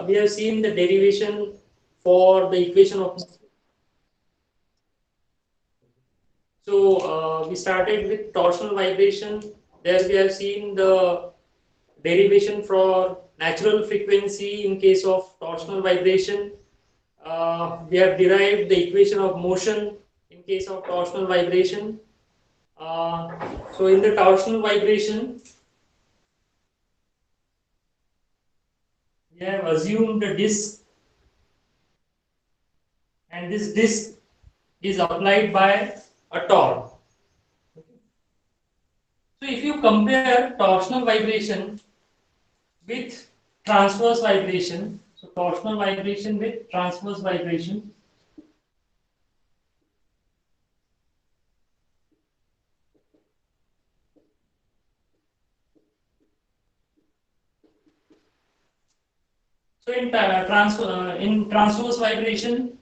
we have seen the derivation for the equation of. So we started with torsional vibration. There we have seen the derivation for natural frequency in case of torsional vibration. We have derived the equation of motion in case of torsional vibration. So in the torsional vibration, we have assumed a disk, and this disk is applied by a torque. So if you compare torsional vibration with transverse vibration, so torsional vibration with transverse vibration, so in transverse vibration,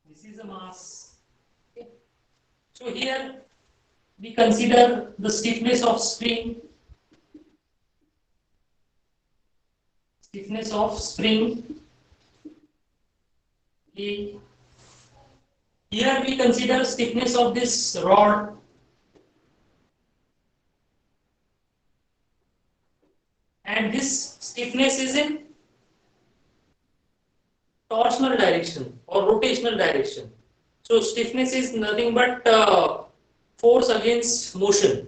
this is a mass. Okay. So here we consider the stiffness of spring. Stiffness of spring. Okay. Here we consider stiffness of this rod. And this stiffness is in torsional direction or rotational direction. So stiffness is nothing but force against motion.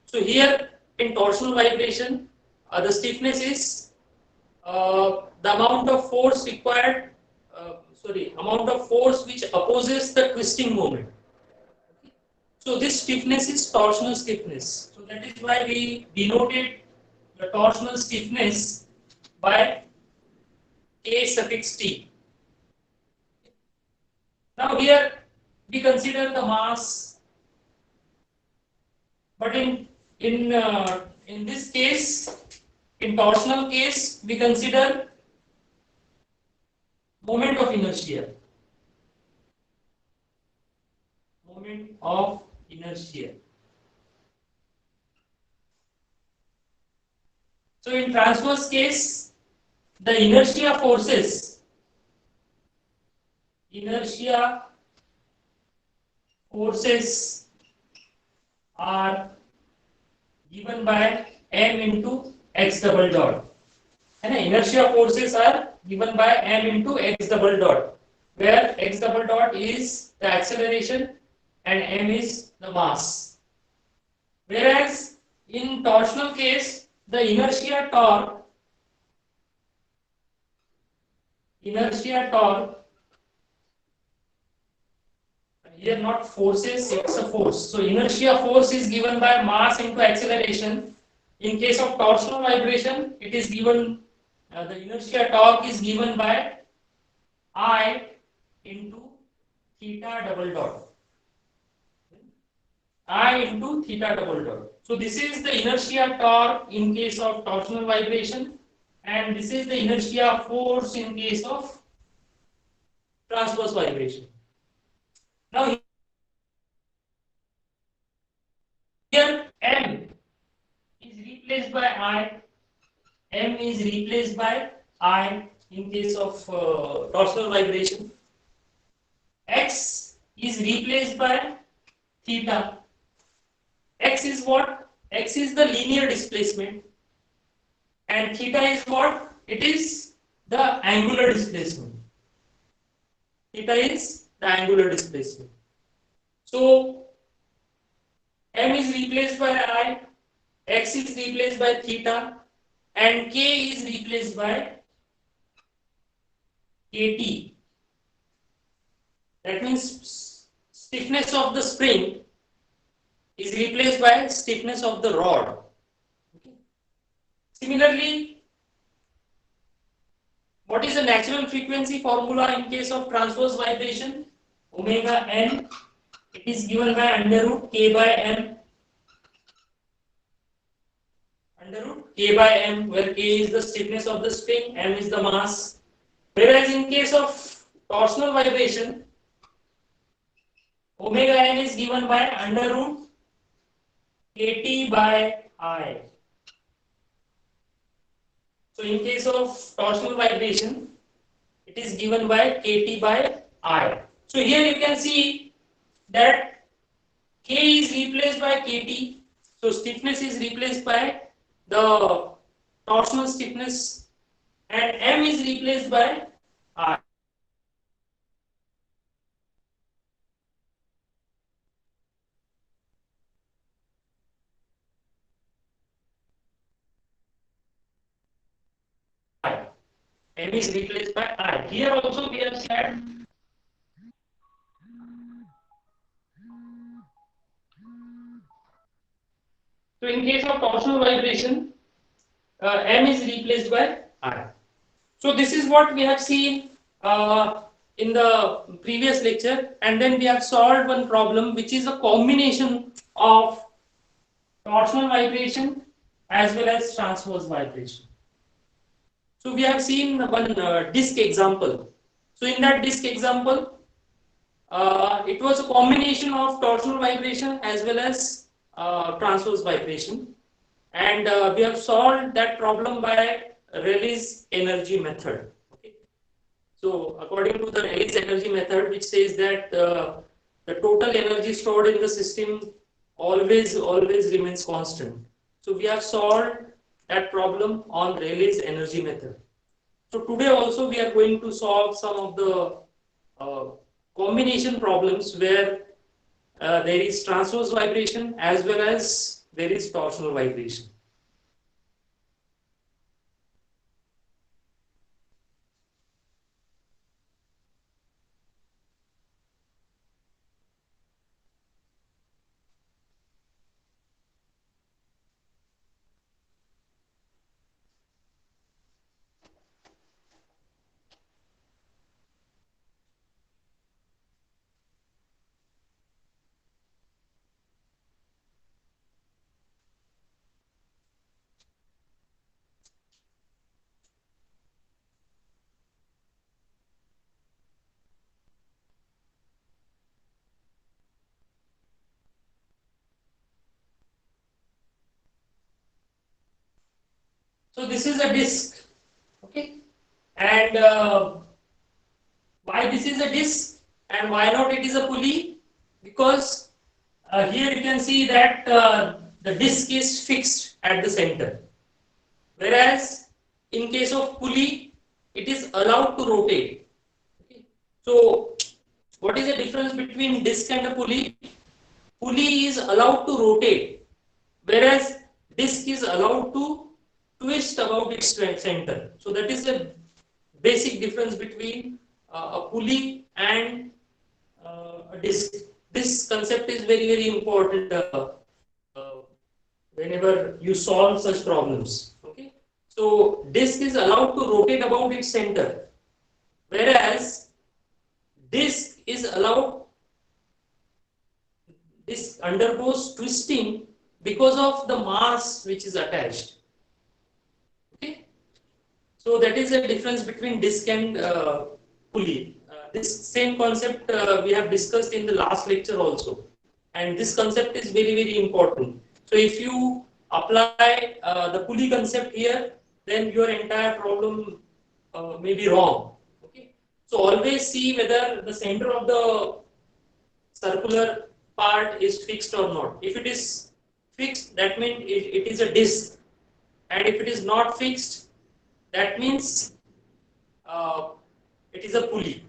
So here in torsional vibration, the stiffness is the amount of force required, amount of force which opposes the twisting moment. So this stiffness is torsional stiffness. So that is why we denoted the torsional stiffness by K suffix T. Now here we consider the mass, but in this case, in torsional case, we consider moment of inertia. Moment of inertia. So in transverse case, the inertia forces are given by m into x double dot. And inertia forces are given by m into x double dot, where x double dot is the acceleration and m is the mass. Whereas in torsional case, the inertia torque here not forces, it's a force. So inertia force is given by mass into acceleration. In case of torsional vibration, it is given, the inertia torque is given by I into theta double dot. I into theta double dot. So this is the inertia torque in case of torsional vibration, and this is the inertia force in case of transverse vibration. Now here m is replaced by I. M is replaced by I in case of torsional vibration. X is replaced by theta. X is what? X is the linear displacement. And theta is what? It is the angular displacement. Theta is the angular displacement. So M is replaced by I, X is replaced by theta, and K is replaced by KT. That means stiffness of the spring is replaced by stiffness of the rod. Okay. Similarly, what is the natural frequency formula in case of transverse vibration? Omega n. It is given by under root K by M. Under root K by M, where K is the stiffness of the spring, M is the mass. Whereas in case of torsional vibration, omega n is given by under root kt by I. So in case of torsional vibration, it is given by kt by I. So here you can see that k is replaced by kt. So stiffness is replaced by the torsional stiffness, and m is replaced by I. M is replaced by I. Here also we have said so in case of torsional vibration, M is replaced by I. So this is what we have seen in the previous lecture, and then we have solved one problem which is a combination of torsional vibration as well as transverse vibration. So we have seen one disk example. So in that disk example, it was a combination of torsional vibration as well as transverse vibration, and we have solved that problem by Rayleigh's energy method. Okay. So according to the Rayleigh's energy method, which says that the total energy stored in the system always remains constant. So we have solved that problem on Rayleigh's energy method. So today also we are going to solve some of the uh, combination problems where there is transverse vibration as well as there is torsional vibration. So this is a disk, okay, and why this is a disk and why not it is a pulley? Because here you can see that the disk is fixed at the center, whereas in case of pulley, it is allowed to rotate. Okay. So what is the difference between disk and a pulley? Pulley is allowed to rotate, whereas disk is allowed to twist about its center. So that is the basic difference between a pulley and a disk. This concept is very important uh, whenever you solve such problems. Okay, so disk is allowed to rotate about its center, whereas disk is allowed, this undergoes twisting because of the mass which is attached. Okay, so that is the difference between disk and pulley. This same concept we have discussed in the last lecture also, and this concept is very important. So if you apply the pulley concept here, then your entire problem may be wrong. Okay, so always see whether the center of the circular part is fixed or not. If it is fixed, that means it is a disk, and if it is not fixed, that means uh, it is a pulley.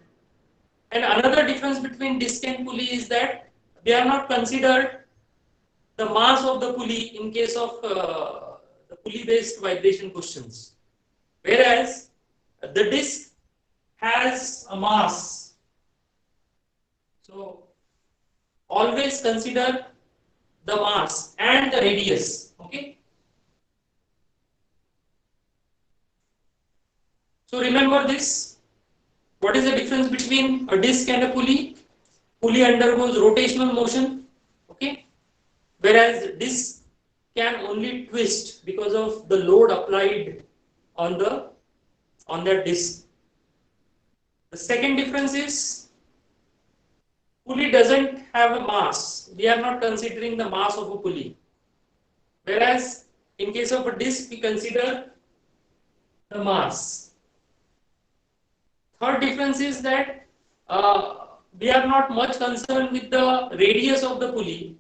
And another difference between disk and pulley is that they are not considered the mass of the pulley in case of the pulley based vibration questions, whereas the disk has a mass. So always consider the mass and the radius. Okay, so remember this. What is the difference between a disk and a pulley? Pulley undergoes rotational motion, okay, whereas disk can only twist because of the load applied on that disk. The second difference is pulley doesn't have a mass. We are not considering the mass of a pulley. Whereas in case of a disc, we consider the mass. Third difference is that we are not much concerned with the radius of the pulley,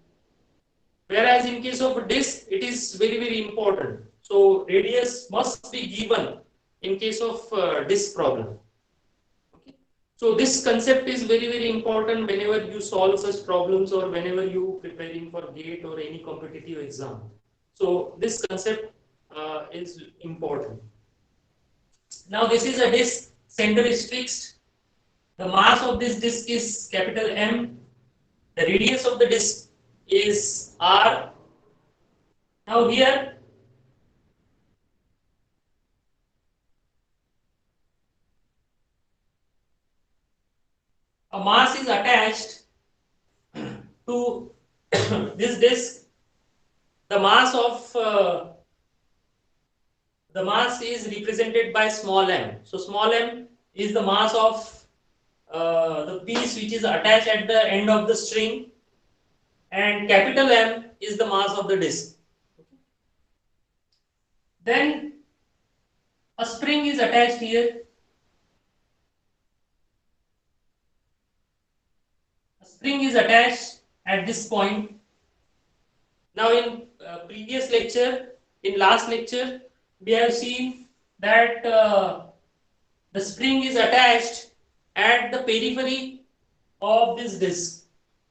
whereas in case of a disc, it is very, very important. So radius must be given in case of disc problem. Okay. So this concept is very, very important whenever you solve such problems or whenever you preparing for GATE or any competitive exam. So this concept is important. Now this is a disc, center is fixed. The mass of this disc is capital M. The radius of the disc is R. Now here a mass is attached to this disc. The mass of the mass is represented by small m. So small m is the mass of the piece which is attached at the end of the string, and capital M is the mass of the disc. Then a spring is attached here. A spring is attached at this point. Now in previous lecture, in last lecture, we have seen that the spring is attached at the periphery of this disc.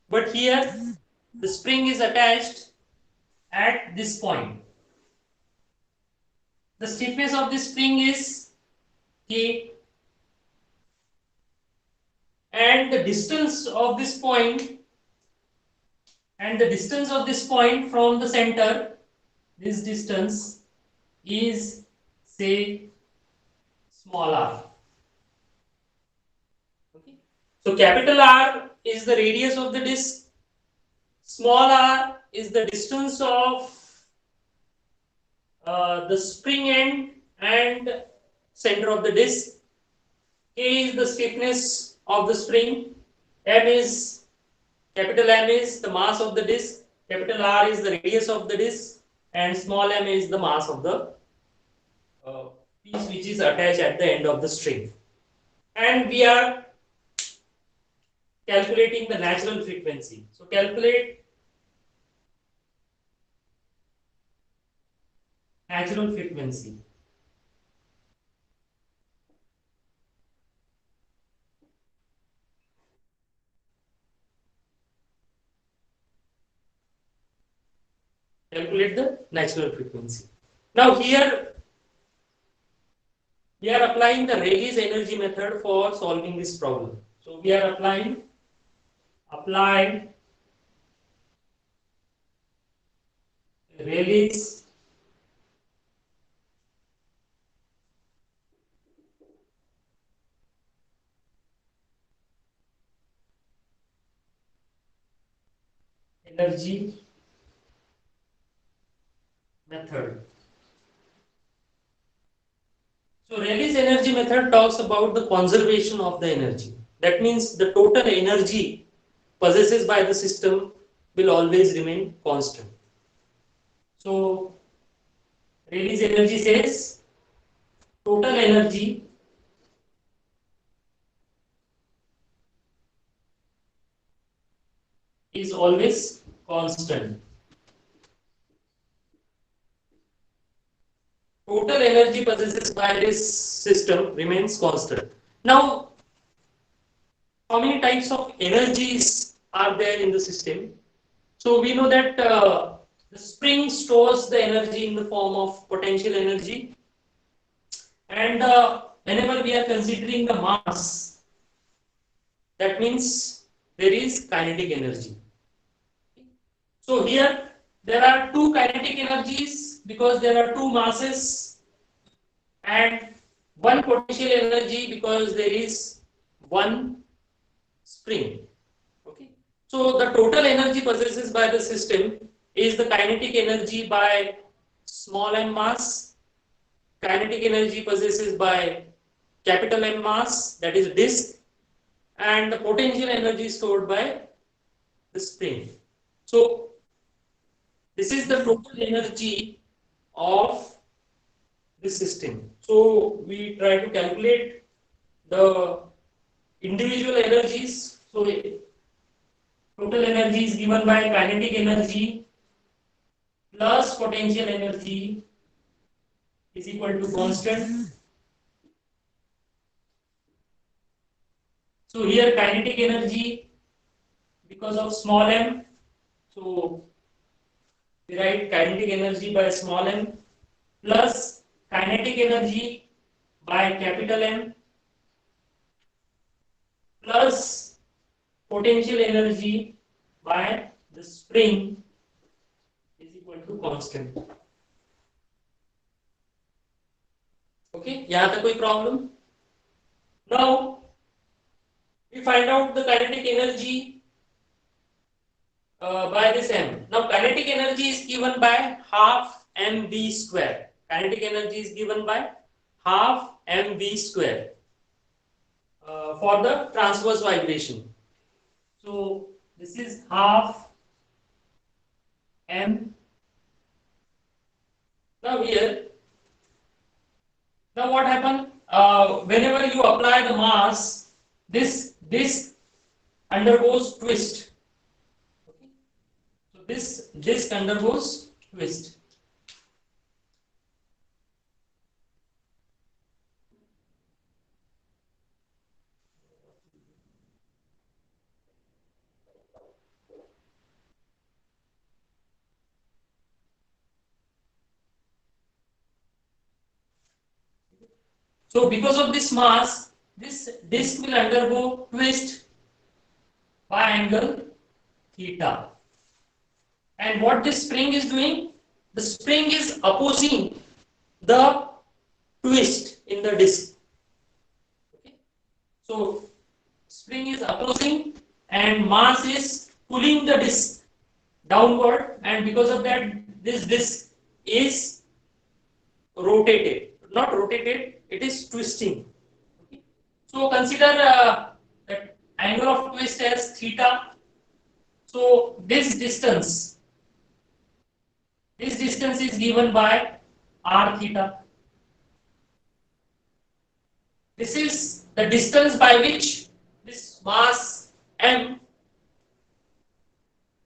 But here the spring is attached at this point. The stiffness of this spring is K, and the distance of this point from the center, this distance is, say, small r. Okay. So capital R is the radius of the disc, small r is the distance of the spring end and center of the disc, K is the stiffness of the spring, capital M is the mass of the disc, capital R is the radius of the disc, and small m is the mass of the piece which is attached at the end of the string. And we are calculating the natural frequency. So calculate natural frequency. Calculate the natural frequency. Now here we are applying the Rayleigh's energy method for solving this problem. So we are applying Rayleigh's energy method. So Rayleigh's energy method talks about the conservation of the energy. That means the total energy possessed by the system will always remain constant. So Rayleigh's energy says total energy is always constant. Total energy possessed by this system remains constant. Now, how many types of energies are there in the system? So we know that the spring stores the energy in the form of potential energy, and whenever we are considering the mass, that means there is kinetic energy. So here there are two kinetic energies because there are two masses, and one potential energy because there is one spring. Okay. So the total energy possessed by the system is the kinetic energy by small m mass, kinetic energy possessed by capital M mass, that is disk, and the potential energy stored by the spring. So this is the total energy of the system. So we try to calculate the individual energies. So total energy is given by kinetic energy plus potential energy is equal to constant. So here kinetic energy, because of small m, so we write kinetic energy by small m plus kinetic energy by capital M plus potential energy by the spring is equal to constant. Okay, यहाँ तक कोई problem? Now we find out the kinetic energy by this m. Now kinetic energy is given by half mv square. Kinetic energy is given by half mv square for the transverse vibration. So this is half m. Now here, now what happened? Whenever you apply the mass, this disc undergoes twist. Okay. So this disc undergoes twist. So because of this mass, this disc will undergo twist by angle theta. And what this spring is doing? The spring is opposing the twist in the disc. Okay. So spring is opposing and mass is pulling the disc downward, and because of that this disc is rotated, not rotated, it is twisting. Okay. So consider that angle of twist as theta. So this distance is given by r theta. This is the distance by which this mass m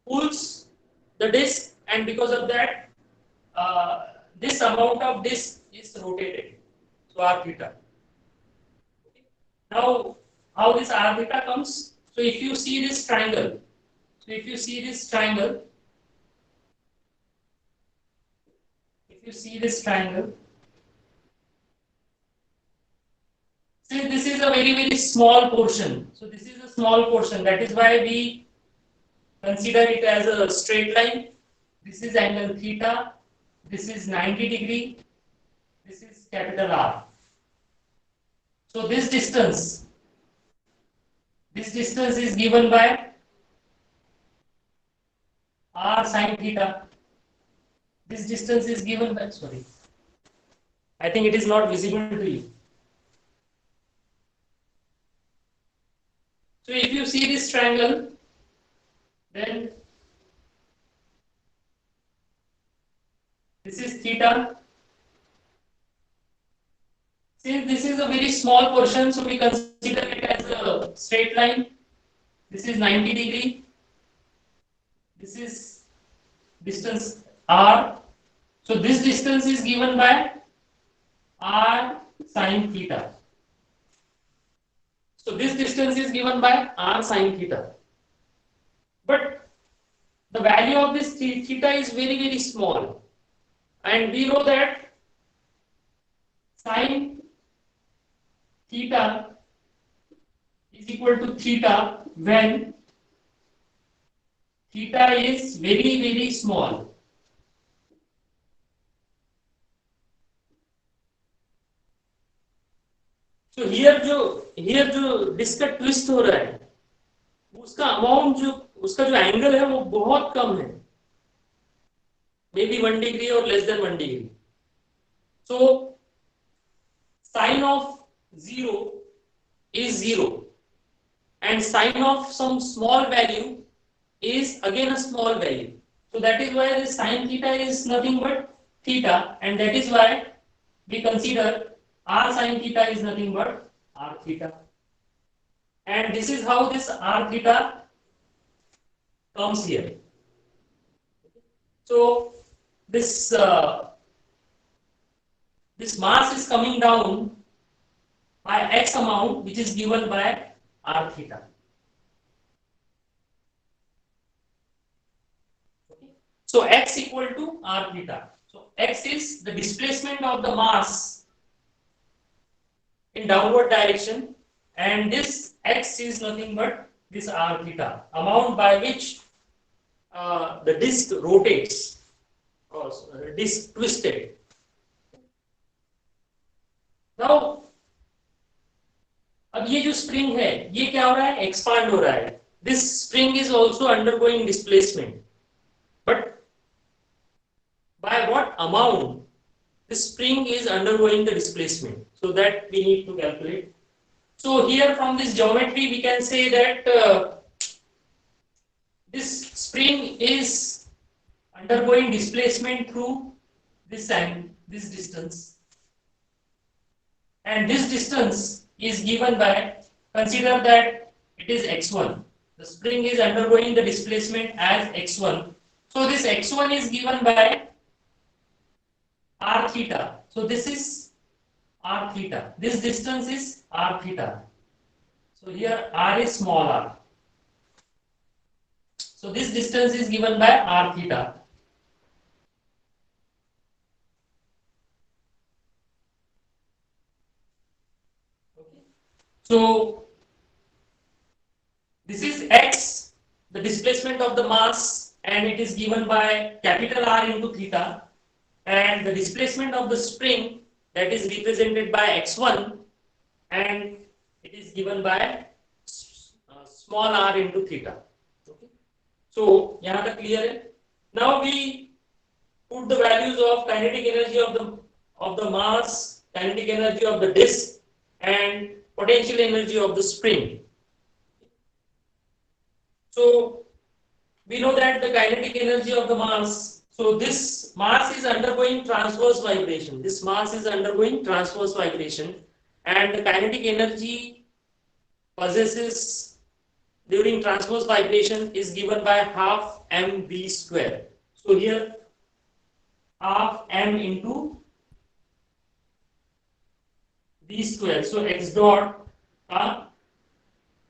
pulls the disc, and because of that this amount of disc is rotated. So r theta. Okay. Now how this r theta comes? So if you see this triangle, if you see this triangle, see this is a very small portion. So this is a small portion. That is why we consider it as a straight line. This is angle theta. This is 90 degree. This is capital R. So this distance is given by r sine theta. This distance is given by, sorry, I think it is not visible to you. So if you see this triangle, then this is theta. Since this is a very small portion, so we consider it as a straight line. This is 90 degree. This is distance r. So this distance is given by r sine theta. So this distance is given by r sine theta. But the value of this theta is very small. And we know that sine theta is equal to theta when theta is very small. तो here जो disc का twist हो रहा है, उसका amount उसका जो angle है वो बहुत कम है, मे बी 1 डिग्री और less than 1 degree. So sine of 0 is 0 and sine of some small value is again a small value. So that is why this sine theta is nothing but theta, and that is why we consider r sine theta is nothing but r theta. And this is how this r theta comes here. So this this mass is coming down by x amount, which is given by r theta. So x equal to r theta. So x is the displacement of the mass in downward direction, and this x is nothing but this r theta, amount by which the disk rotates or disk twisted. Now अब ये जो spring है ये क्या हो रहा है, expand हो रहा है. This spring is also undergoing displacement, but by what amount the spring is undergoing the displacement, so that we need to calculate. So here from this geometry we can say that this spring is undergoing displacement through this and this distance, and this distance is given by, consider that it is x1. The spring is undergoing the displacement as x1. So this x1 is given by r theta. So this is r theta. This distance is r theta. So here r is small r. So this distance is given by r theta. Okay. So this is x, the displacement of the mass, and it is given by capital R into theta, and the displacement of the spring, that is represented by x1, and it is given by small r into theta. Okay. So यहाँ तक clear है. Now we put the values of kinetic energy of the mass, kinetic energy of the disk, and potential energy of the spring. So we know that the kinetic energy of the mass, so this mass is undergoing transverse vibration. This mass is undergoing transverse vibration, and the kinetic energy possesses during transverse vibration is given by half mv square. So here half m into v square. So x dot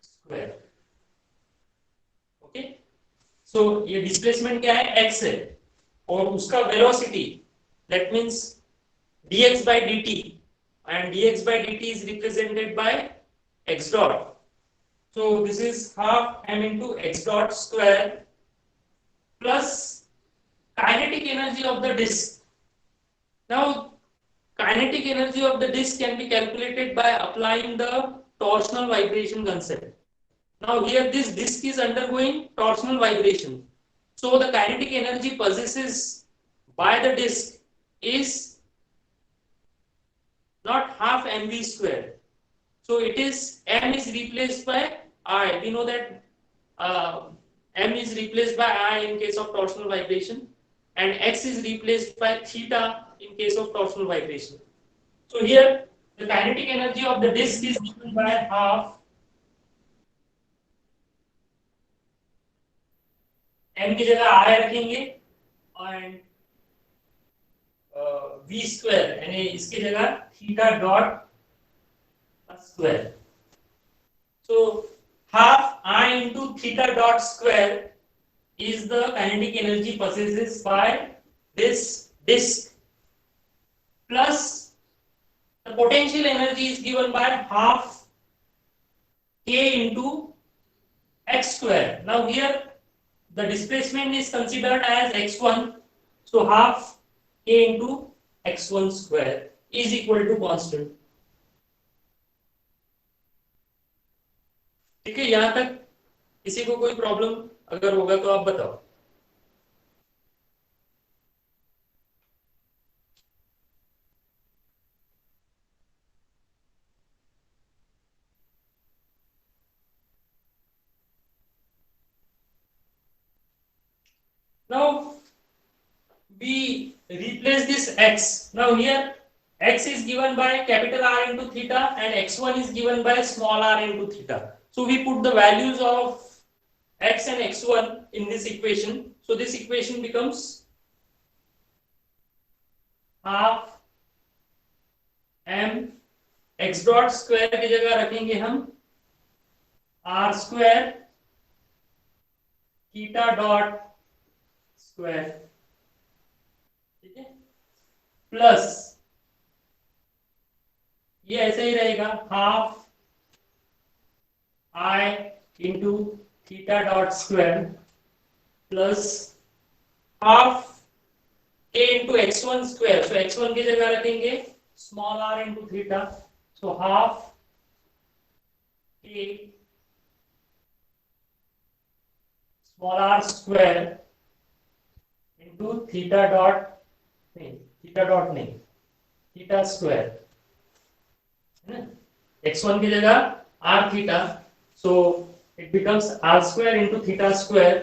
square. Okay. So ये displacement क्या है, x है, और उसका velocity, that means dx by dt, and dx by dt is represented by x dot. So this is half m into x dot square plus kinetic energy of the disk. Now kinetic energy of the disk can be calculated by applying the torsional vibration concept. Now here this disk is undergoing torsional vibration. So the kinetic energy possesses by the disk is not half mv square. So it is m is replaced by I. We know that m is replaced by I in case of torsional vibration, and x is replaced by theta in case of torsional vibration. So here the kinetic energy of the disk is given by half m की जगह I रखेंगे, and v square यानी इसकी जगह theta dot square. So half I into theta dot square is the kinetic energy possessed by this disk, plus the potential energy is given by half k into x square. Now here the displacement is considered as x1, so half k into x1 square is equal to constant. ठीक है, यहां तक किसी को कोई problem अगर होगा तो आप बताओ. Now we replace this x. Now here x is given by capital R into theta and x1 is given by small r into theta. So we put the values of x and x1 in this equation. So this equation becomes half m x dot square की जगह रखेंगे हम r square theta dot square, ठीक है, plus ये ऐसे ही रहेगा half I into theta dot square plus half a into x1 square. So x1 की जगह रखेंगे small r into theta. So half a small r square into theta dot नहीं theta square है ना, x1 की जगह r theta. So it becomes r square into theta square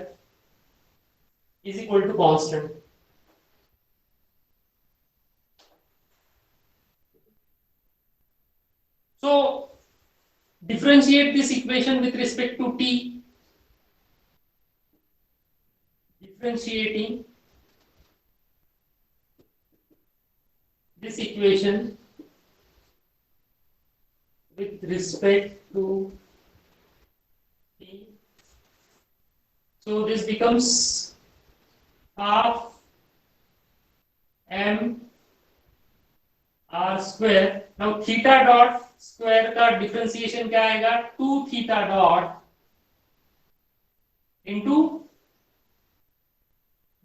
is equal to constant. So differentiate this equation with respect to t. Differentiating this equation with respect to t. So this becomes half m r square. Now theta dot square का differentiation क्या आएगा 2 theta dot into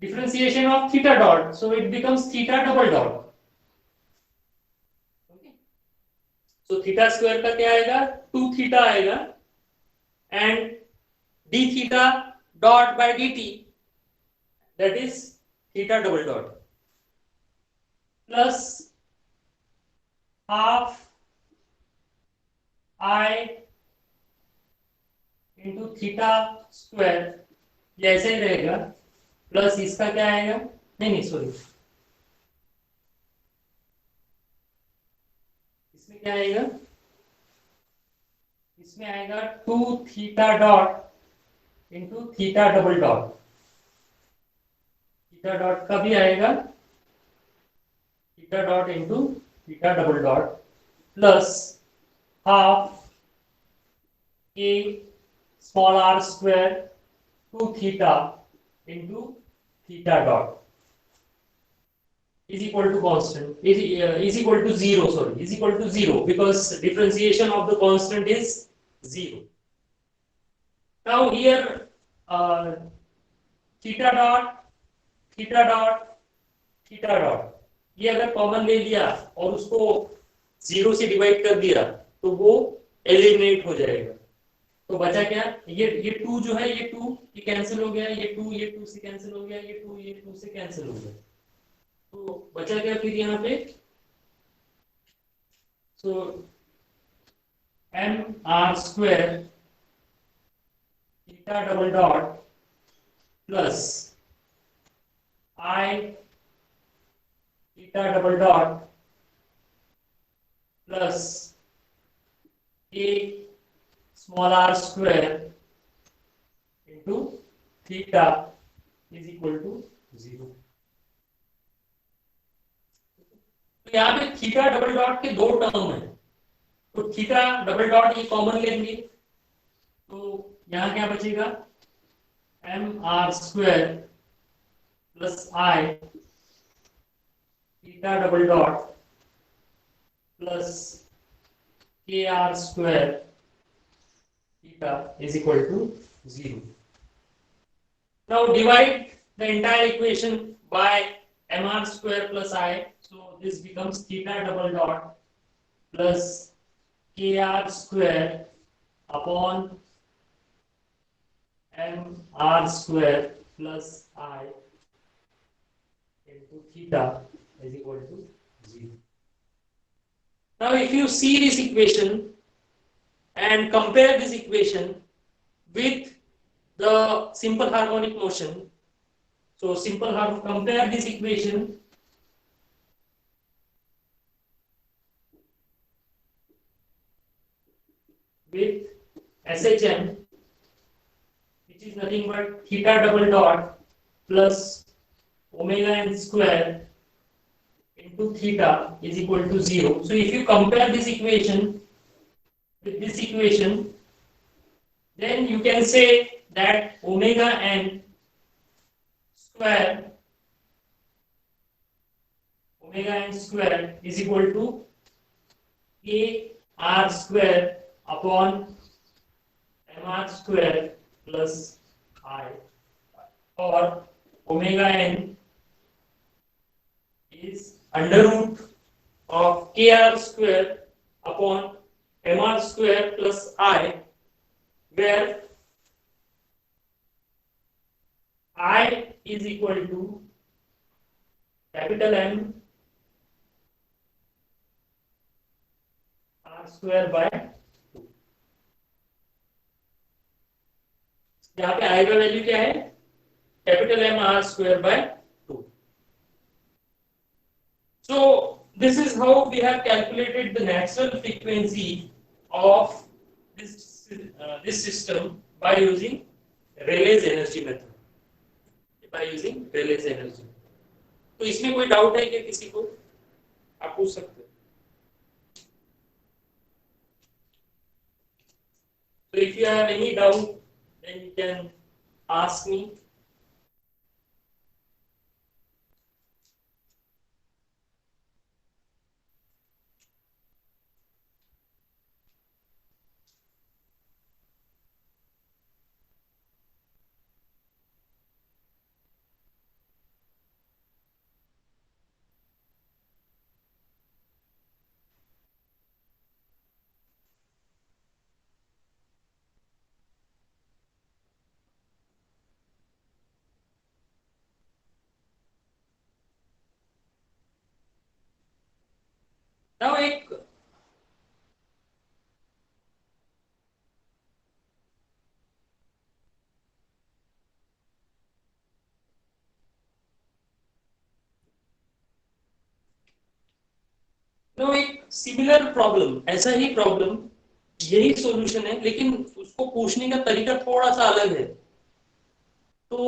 differentiation of theta dot. So it becomes theta double dot. So theta square का क्या आएगा 2 theta आएगा and D theta dot by D T that is theta double dot plus half I into theta square, ये ऐसे ही रहेगा plus इसका क्या आएगा नहीं सॉरी इसमें क्या आएगा, इसमें आएगा 2 theta dot into theta double dot. Theta dot का भी आएगा theta dot into theta double dot plus half a small r square 2 theta into theta dot is equal to constant is equal to 0, sorry, is equal to 0 because differentiation of the constant is 0. Now here theta dot theta dot theta dot ये अगर common ले लिया और उसको 0 से divide कर दिया तो वो एलिमिनेट हो जाएगा. तो बचा क्या, ये 2 जो है ये 2 ये कैंसिल हो गया, ये 2 से कैंसिल हो गया, ये 2 से कैंसिल हो गया. तो बचा क्या फिर यहाँ पे, so m r square theta double dot plus I theta double dot plus a small r square into theta is equal to 0. तो यहाँ पे थीटा डबल डॉट के 2 टर्म है, तो थीटा डबल डॉट ये कॉमन लेंगे तो यहाँ क्या बचेगा m r square plus I theta double dot plus kr square theta is equal to 0. Now divide the entire equation by mr square plus I. So this becomes theta double dot plus kr square upon mr square plus I into theta is equal to 0. Now if you see this equation and compare this equation with the simple harmonic motion, So simple how to compare this equation with SHM, which is nothing but theta double dot plus omega n square into theta is equal to 0. So if you compare this equation with this equation, then you can say that omega n square is equal to k r square upon mr square plus I, or omega n is under root of kr square upon mr square plus I, where I is equal to capital M r square by 2. यहाँ पे I का value क्या है? Capital M r square by 2. So this is how we have calculated the natural frequency of this system by using Rayleigh's energy method. By using Rayleigh's energy. तो इसमें कोई doubt है क्या किसी को? आप पूछ सकते हो. So if you have any doubt, then you can ask me. Now एक सिमिलर प्रॉब्लम, ऐसा ही प्रॉब्लम, यही सॉल्यूशन है, लेकिन उसको पूछने का तरीका थोड़ा सा अलग है. तो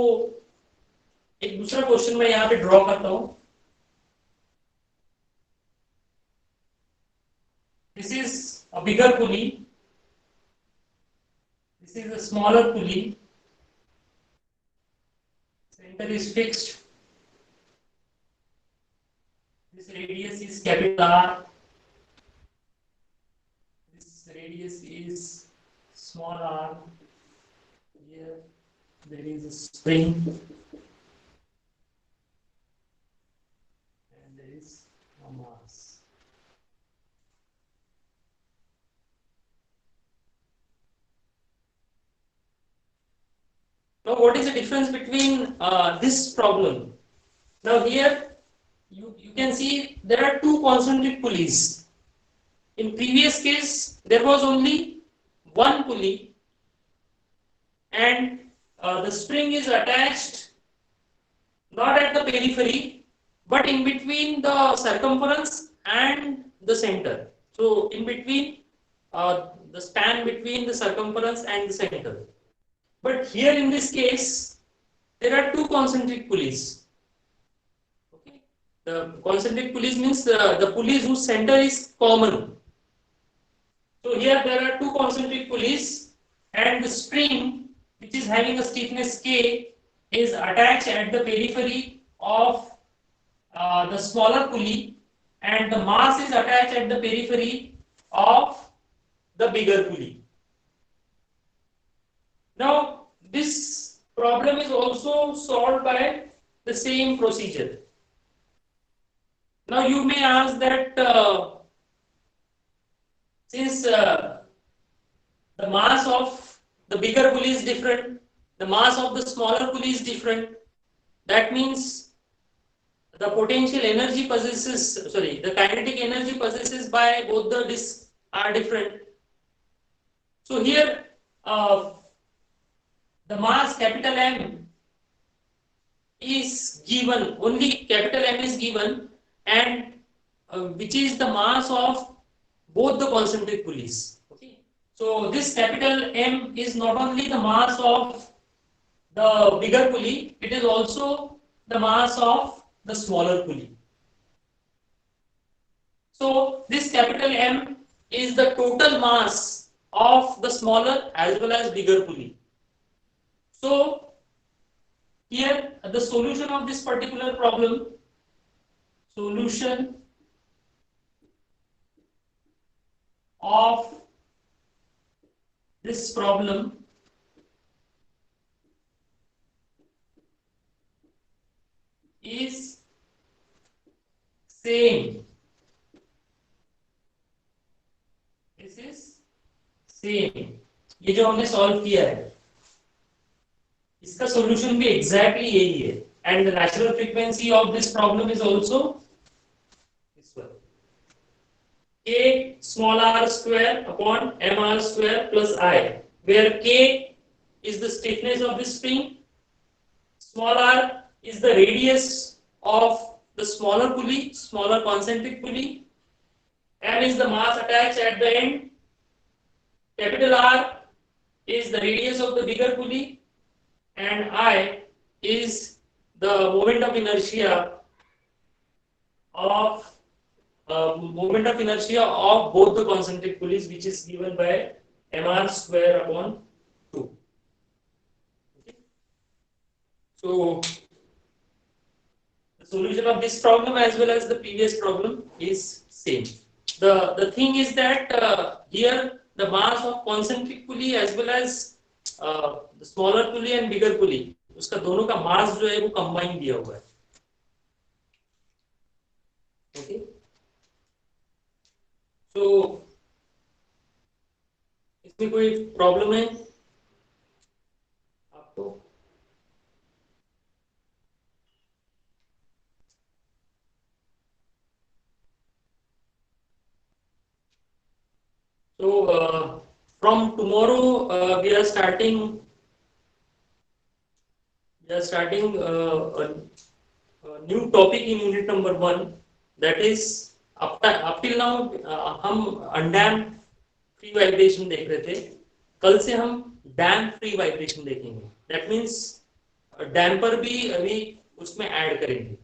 एक दूसरा क्वेश्चन मैं यहाँ पे ड्रॉ करता हूं. This is a bigger pulley. This is a smaller pulley. Center is fixed. This radius is capital R. This radius is small r. Here there is a spring. And there is a mass. Now, what is the difference between this problem? Now, here you can see there are two concentric pulleys. In previous case, there was only one pulley, and the spring is attached not at the periphery, but in between the circumference and the center. So, in between the span between the circumference and the center. But here in this case, there are two concentric pulleys. Okay. The concentric pulleys means the pulleys whose center is common. So here there are two concentric pulleys, and the spring, which is having a stiffness K, is attached at the periphery of the smaller pulley, and the mass is attached at the periphery of the bigger pulley. Now, this problem is also solved by the same procedure. Now, you may ask that since the mass of the bigger pulley is different, the mass of the smaller pulley is different, that means the potential energy the kinetic energy possessed by both the discs are different. So here, the mass capital M is given, only capital M is given, and which is the mass of both the concentric pulleys. Okay. So this capital M is not only the mass of the bigger pulley, it is also the mass of the smaller pulley. So this capital M is the total mass of the smaller as well as bigger pulley. So here the solution of this particular problem, solution of this problem is same. This is same. ये जो हमने solve किया है इसका solution भी exactly यही है, and the natural frequency of this problem is also this one, k small r square upon mr square plus I, where k is the stiffness of the spring, small r is the radius of the smaller pulley, smaller concentric pulley, m is the mass attached at the end, capital R is the radius of the bigger pulley, and I is the moment of inertia of both the concentric pulleys, which is given by mr square upon 2. Okay. So the solution of this problem as well as the previous problem is same. The thing is that here the mass of concentric pulley as well as the smaller pulley and bigger pulley, उसका दोनों का मास जो है वो combine दिया हुआ है. Okay. तो इसमें कोई प्रॉब्लम है आपको? So from tomorrow we are starting a new topic in unit number 1, that is up till now हम अनडैम्प फ्री वाइब्रेशन देख रहे थे. कल से हम डैम्प फ्री वाइब्रेशन देखेंगे. दैट मीन्स डैम्पर भी अभी उसमें ऐड करेंगे.